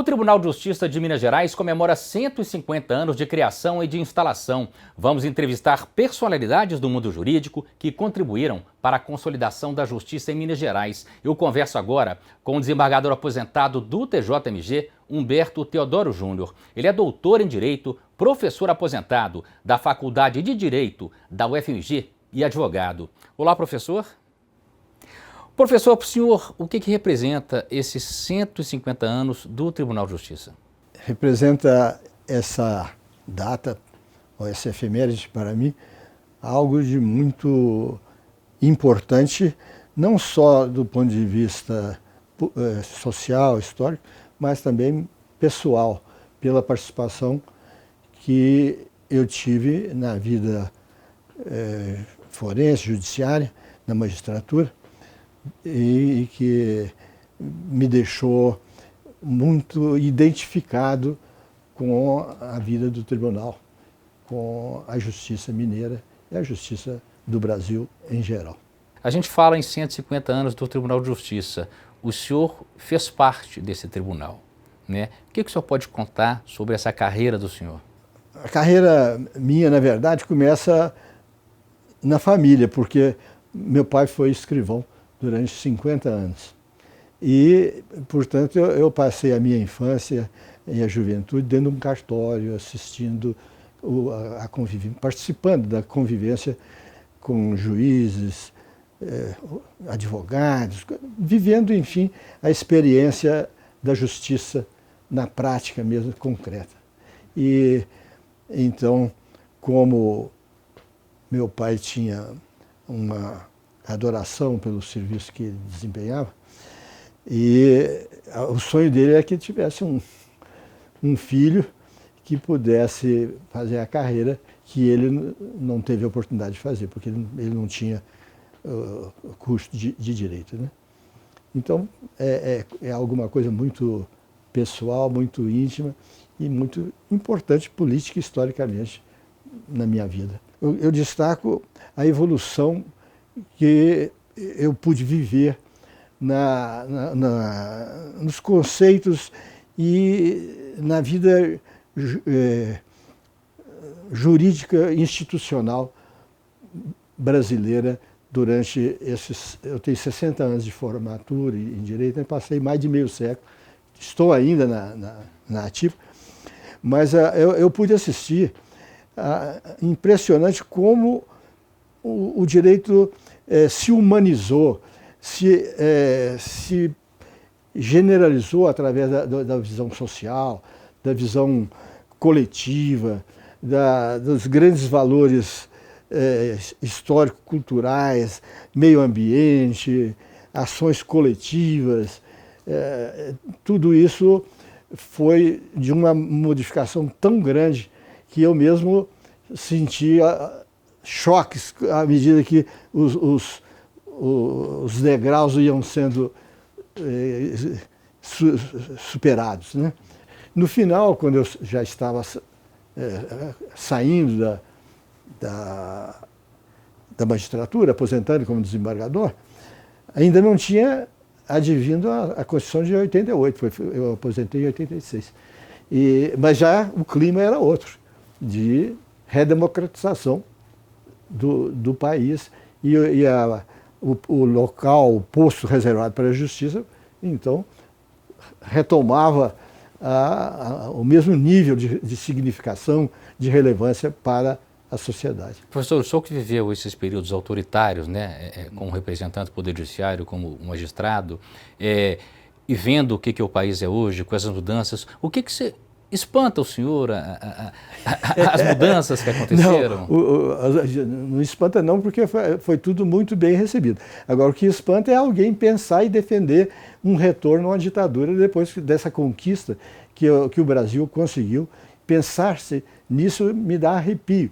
O Tribunal de Justiça de Minas Gerais comemora 150 anos de criação e de instalação. Vamos entrevistar personalidades do mundo jurídico que contribuíram para a consolidação da justiça em Minas Gerais. Eu converso agora com o desembargador aposentado do TJMG, Humberto Teodoro Júnior. Ele é doutor em Direito, professor aposentado da Faculdade de Direito da UFMG e advogado. Olá, professor. Professor, para o senhor, o que representa esses 150 anos do Tribunal de Justiça? Representa essa data, ou essa efeméride para mim, algo de muito importante, não só do ponto de vista social, histórico, mas também pessoal, pela participação que eu tive na vida forense, judiciária, na magistratura, e que me deixou muito identificado com a vida do tribunal, com a justiça mineira e a justiça do Brasil em geral. A gente fala em 150 anos do Tribunal de Justiça. O senhor fez parte desse tribunal, né? O que o senhor pode contar sobre essa carreira do senhor? A carreira minha, na verdade, começa na família, porque meu pai foi escrivão durante 50 anos. E, portanto, eu passei a minha infância e a juventude dentro de um cartório, assistindo a convivência, participando da convivência com juízes, advogados, vivendo, enfim, a experiência da justiça na prática mesmo, concreta. E, então, como meu pai tinha uma adoração pelo serviço que ele desempenhava, e o sonho dele é que tivesse um filho que pudesse fazer a carreira que ele não teve a oportunidade de fazer, porque ele não tinha curso de direito, né? Então, é alguma coisa muito pessoal, muito íntima e muito importante política e historicamente na minha vida. Eu destaco a evolução que eu pude viver nos conceitos e na vida jurídica institucional brasileira durante esses... Eu tenho 60 anos de formatura em Direito, né? Passei mais de meio século, estou ainda na ativa, mas eu pude assistir impressionante como o direito se humanizou, se generalizou através da visão social, da visão coletiva, dos grandes valores histórico-culturais, meio ambiente, ações coletivas. Tudo isso foi de uma modificação tão grande que eu mesmo sentia choques à medida que os degraus iam sendo superados, né? No final, quando eu já estava saindo da magistratura, aposentando como desembargador, ainda não tinha advindo a Constituição de 88, eu aposentei em 86. Mas já o clima era outro, de redemocratização do país e o local, o posto reservado para a justiça, então, retomava o mesmo nível de significação, de relevância para a sociedade. Professor, o senhor que viveu esses períodos autoritários, né, como representante do Poder Judiciário, como magistrado, e vendo o que o país é hoje, com essas mudanças, o que você... Espanta o senhor as mudanças que aconteceram? Não espanta não, porque foi tudo muito bem recebido. Agora, o que espanta é alguém pensar e defender um retorno à ditadura depois dessa conquista que o Brasil conseguiu. Pensar-se nisso me dá arrepio,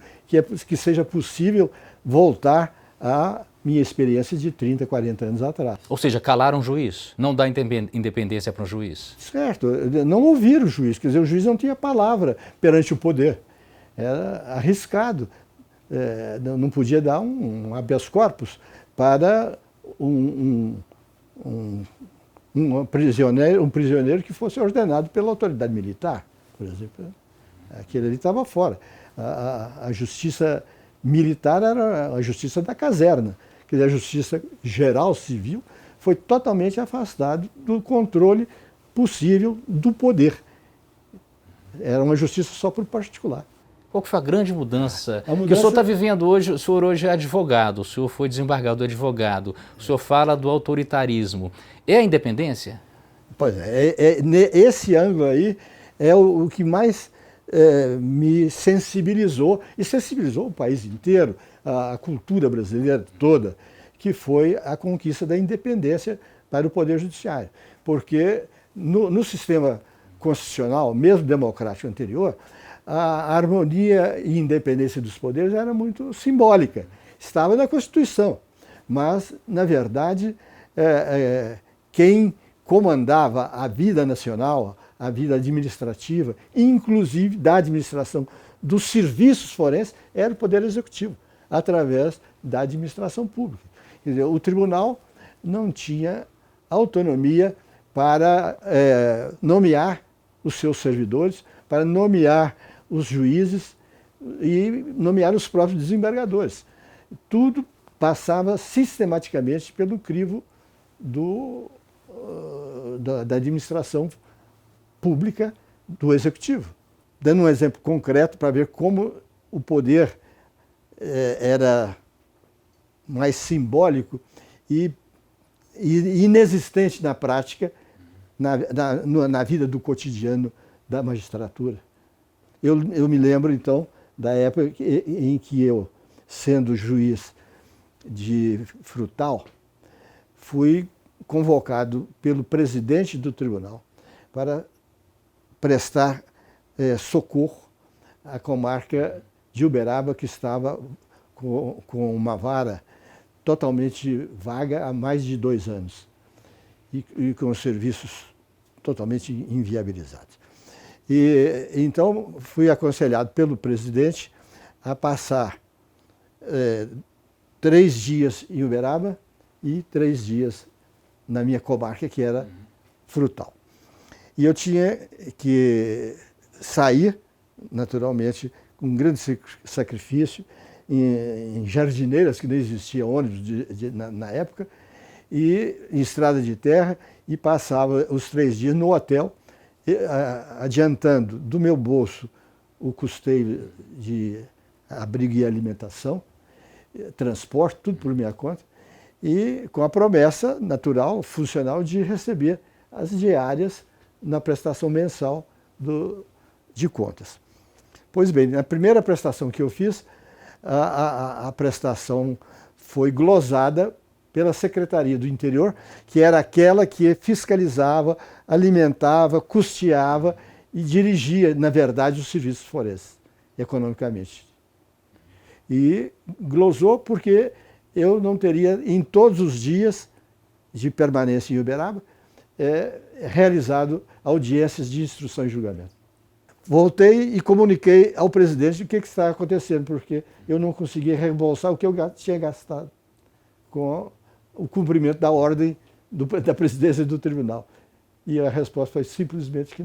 que seja possível voltar à minha experiência de 30, 40 anos atrás. Ou seja, calar um juiz, não dar independência para um juiz. Certo, não ouvir o juiz, quer dizer, o juiz não tinha palavra perante o poder. Era arriscado, não podia dar um habeas corpus para um um prisioneiro que fosse ordenado pela autoridade militar, por exemplo. Aquele ali estava fora. A justiça militar era a justiça da caserna. Quer dizer, a justiça geral, civil, foi totalmente afastada do controle possível do poder. Era uma justiça só por particular. Qual que foi a grande mudança? A mudança... Que o senhor está vivendo hoje, o senhor hoje é advogado, o senhor foi desembargador advogado, o senhor fala do autoritarismo. É a independência? Pois é, esse ângulo aí é o que mais me sensibilizou, e sensibilizou o país inteiro, a cultura brasileira toda, que foi a conquista da independência para o Poder Judiciário. Porque no sistema constitucional, mesmo democrático anterior, a harmonia e independência dos poderes era muito simbólica. Estava na Constituição, mas, na verdade, quem comandava a vida nacional, a vida administrativa, inclusive da administração dos serviços forenses, era o Poder Executivo, através da administração pública. Quer dizer, o tribunal não tinha autonomia para nomear os seus servidores, para nomear os juízes e nomear os próprios desembargadores. Tudo passava sistematicamente pelo crivo da administração pública do Executivo. Dando um exemplo concreto para ver como o poder era mais simbólico e inexistente na prática, na vida do cotidiano da magistratura. Eu me lembro, então, da época em que eu, sendo juiz de Frutal, fui convocado pelo presidente do tribunal para prestar socorro à comarca de Uberaba, que estava com uma vara totalmente vaga há mais de 2 anos e com os serviços totalmente inviabilizados. E então fui aconselhado pelo presidente a passar 3 dias em Uberaba e 3 dias na minha comarca, que era Frutal. E eu tinha que sair, naturalmente, com um grande sacrifício, em jardineiras, que não existia ônibus na época, e em estrada de terra, e passava os 3 dias no hotel, adiantando do meu bolso o custeio de abrigo e alimentação, transporte, tudo por minha conta, e com a promessa natural, funcional, de receber as diárias na prestação mensal de contas. Pois bem, na primeira prestação que eu fiz, a prestação foi glosada pela Secretaria do Interior, que era aquela que fiscalizava, alimentava, custeava e dirigia, na verdade, os serviços forenses, economicamente. E glosou porque eu não teria, em todos os dias de permanência em Uberaba, realizado audiências de instrução e julgamento. Voltei e comuniquei ao presidente o que está acontecendo, porque eu não conseguia reembolsar o que eu tinha gastado com o cumprimento da ordem da presidência do tribunal. E a resposta foi simplesmente que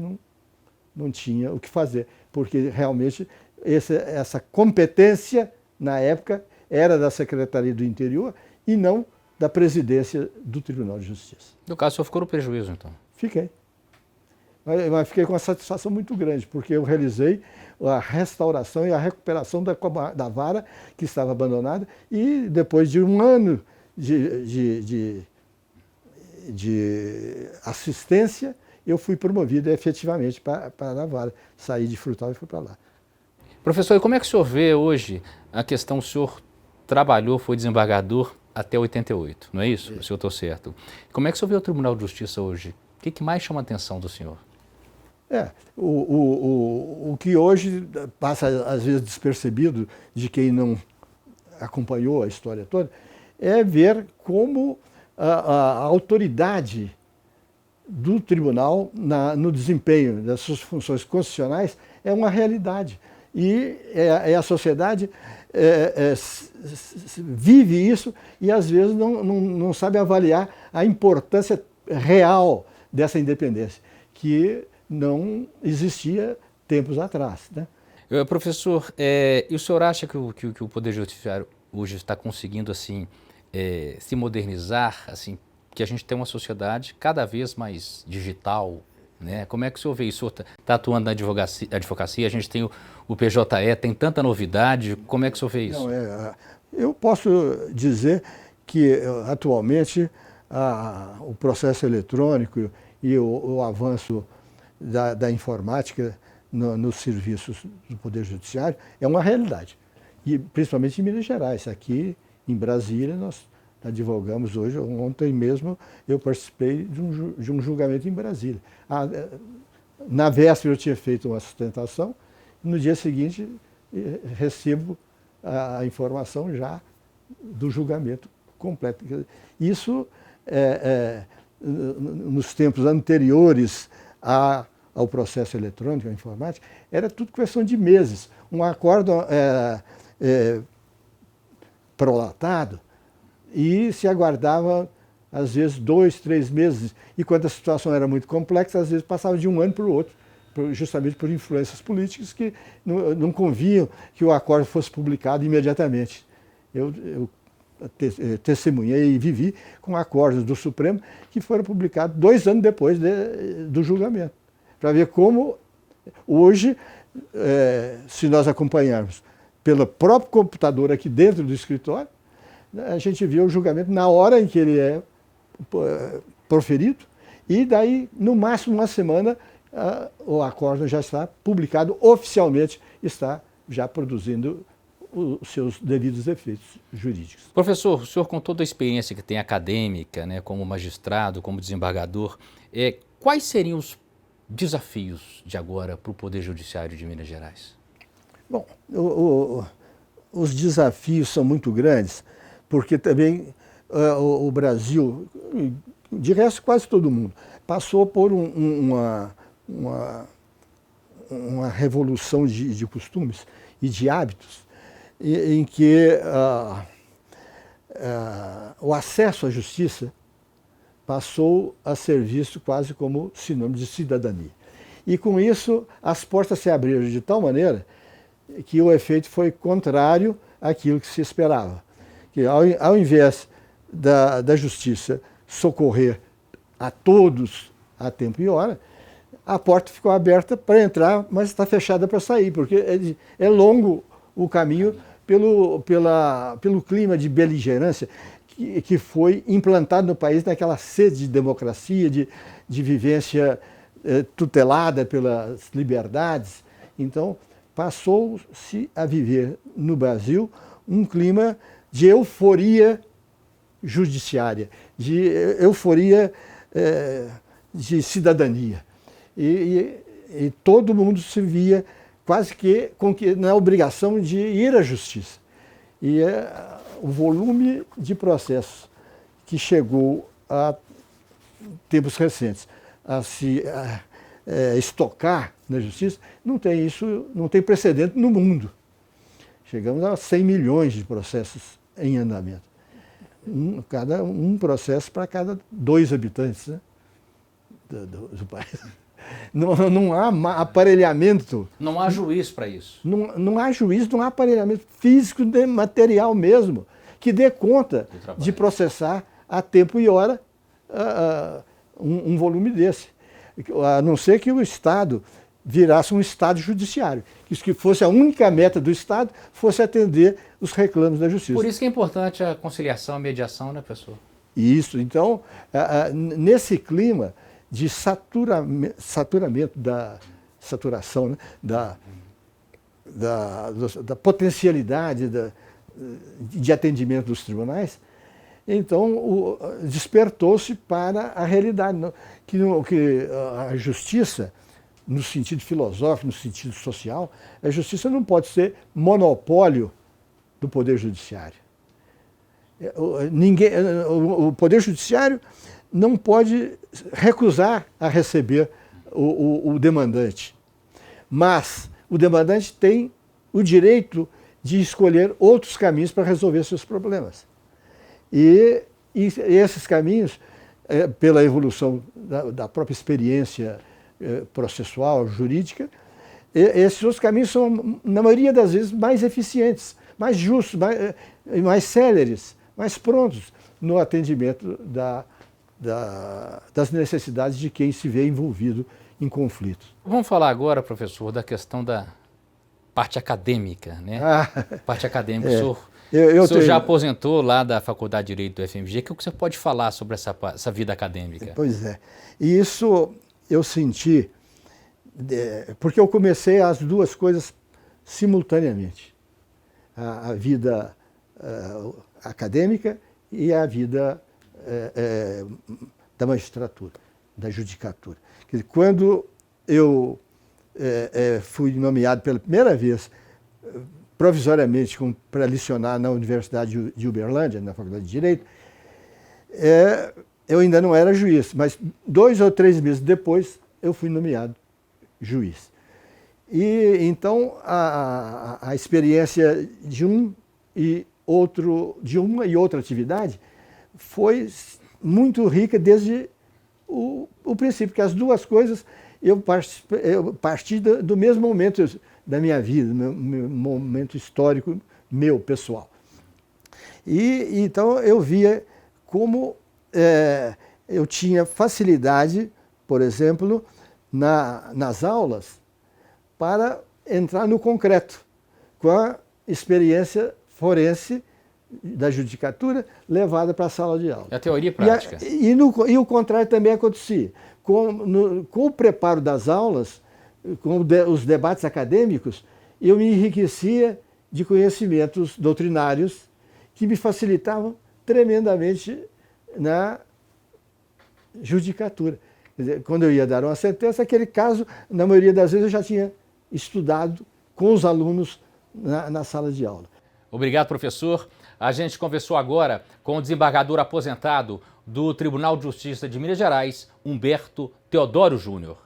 não tinha o que fazer, porque realmente essa competência, na época, era da Secretaria do Interior e não da presidência do Tribunal de Justiça. No caso, o senhor ficou no prejuízo, então? Fiquei. Mas fiquei com uma satisfação muito grande, porque eu realizei a restauração e a recuperação da vara que estava abandonada, e depois de 1 ano de assistência, eu fui promovido efetivamente para a vara. Saí de Frutal e fui para lá. Professor, e como é que o senhor vê hoje a questão, o senhor trabalhou, foi desembargador até 88, não é isso? Se eu estou certo. Como é que o senhor vê o Tribunal de Justiça hoje? O que mais chama a atenção do senhor? O que hoje passa às vezes despercebido de quem não acompanhou a história toda, é ver como a autoridade do tribunal no desempenho das suas funções constitucionais é uma realidade. E a sociedade vive isso e às vezes não sabe avaliar a importância real dessa independência, que não existia tempos atrás, né? Professor, e o senhor acha que o Poder Judiciário hoje está conseguindo assim, se modernizar, assim, que a gente tem uma sociedade cada vez mais digital, né? Como é que o senhor vê isso? O senhor está atuando na advocacia, a gente tem o PJE, tem tanta novidade, como é que o senhor vê isso? Não, eu posso dizer que atualmente o processo eletrônico e o avanço da informática nos serviços do Poder Judiciário é uma realidade, e principalmente em Minas Gerais. Aqui em Brasília nós advogamos hoje, ontem mesmo eu participei de um julgamento em Brasília. Na véspera eu tinha feito uma sustentação, no dia seguinte recebo a informação já do julgamento completo. Isso, nos tempos anteriores ao processo eletrônico, à informática, era tudo questão de meses. Um acórdão prolatado e se aguardava, às vezes, 2, 3 meses. E quando a situação era muito complexa, às vezes passava de um ano para o outro, justamente por influências políticas que não convinham que o acordo fosse publicado imediatamente. Eu testemunhei e vivi com acordos do Supremo que foram publicados 2 anos depois do julgamento. Para ver como hoje, se nós acompanharmos pelo próprio computador aqui dentro do escritório, a gente vê o julgamento na hora em que ele é proferido, e daí, no máximo uma semana, o acórdão já está publicado oficialmente, está já produzindo os seus devidos efeitos jurídicos. Professor, o senhor, com toda a experiência que tem acadêmica, né, como magistrado, como desembargador, quais seriam os desafios de agora para o Poder Judiciário de Minas Gerais? Bom, os desafios são muito grandes, porque também o Brasil, de resto quase todo mundo, passou por uma revolução de costumes e de hábitos, em que o acesso à justiça passou a ser visto quase como sinônimo de cidadania. E com isso as portas se abriram de tal maneira que o efeito foi contrário àquilo que se esperava. Que ao invés da justiça socorrer a todos a tempo e hora, a porta ficou aberta para entrar, mas está fechada para sair, porque é longo o caminho pelo clima de beligerância que foi implantado no país, naquela sede de democracia, de vivência tutelada pelas liberdades. Então, passou-se a viver no Brasil um clima de euforia judiciária, de euforia de cidadania. E todo mundo se via quase que na obrigação de ir à justiça. E o volume de processos que chegou a tempos recentes a se estocar na justiça, não tem precedente no mundo. Chegamos a 100 milhões de processos em andamento. Um processo para cada 2 habitantes, né, do país. Não há aparelhamento. Não há juiz para isso. Não há juiz, não há aparelhamento físico, material mesmo, que dê conta de processar a tempo e hora um volume desse. A não ser que o Estado virasse um Estado judiciário, que fosse a única meta do Estado, fosse atender os reclamos da justiça. Por isso que é importante a conciliação, a mediação, né, professor? Isso. Então, nesse clima de saturamento saturação, né, da potencialidade de atendimento dos tribunais, então despertou-se para a realidade, que a justiça, no sentido filosófico, no sentido social, a justiça não pode ser monopólio do Poder Judiciário. O Poder Judiciário não pode recusar a receber o demandante, mas o demandante tem o direito de escolher outros caminhos para resolver seus problemas. E esses caminhos pela evolução da própria experiência processual, jurídica, esses outros caminhos são, na maioria das vezes, mais eficientes, mais justos, mais céleres, mais prontos no atendimento das necessidades de quem se vê envolvido em conflitos. Vamos falar agora, professor, da questão da parte acadêmica, né? Parte acadêmica. O senhor já aposentou lá da Faculdade de Direito do FMG. O que você pode falar sobre essa vida acadêmica? Pois é. E isso eu senti, porque eu comecei as duas coisas simultaneamente. A vida acadêmica e a vida da magistratura, da judicatura. Quer dizer, quando eu fui nomeado pela primeira vez, provisoriamente, para licionar na Universidade de Uberlândia, na Faculdade de Direito, eu ainda não era juiz, mas 2 ou 3 meses depois eu fui nomeado juiz. E então a experiência de uma e outra atividade foi muito rica desde o princípio, porque as duas coisas eu parti do mesmo momento da minha vida, meu momento histórico meu, pessoal. E então eu via como eu tinha facilidade, por exemplo, nas aulas, para entrar no concreto, com a experiência forense da judicatura levada para a sala de aula. A teoria prática. E o contrário também acontecia. Com o preparo das aulas, com os debates acadêmicos, eu me enriquecia de conhecimentos doutrinários que me facilitavam tremendamente na judicatura. Quer dizer, quando eu ia dar uma sentença, aquele caso, na maioria das vezes, eu já tinha estudado com os alunos na sala de aula. Obrigado, professor. A gente conversou agora com o desembargador aposentado do Tribunal de Justiça de Minas Gerais, Humberto Teodoro Júnior.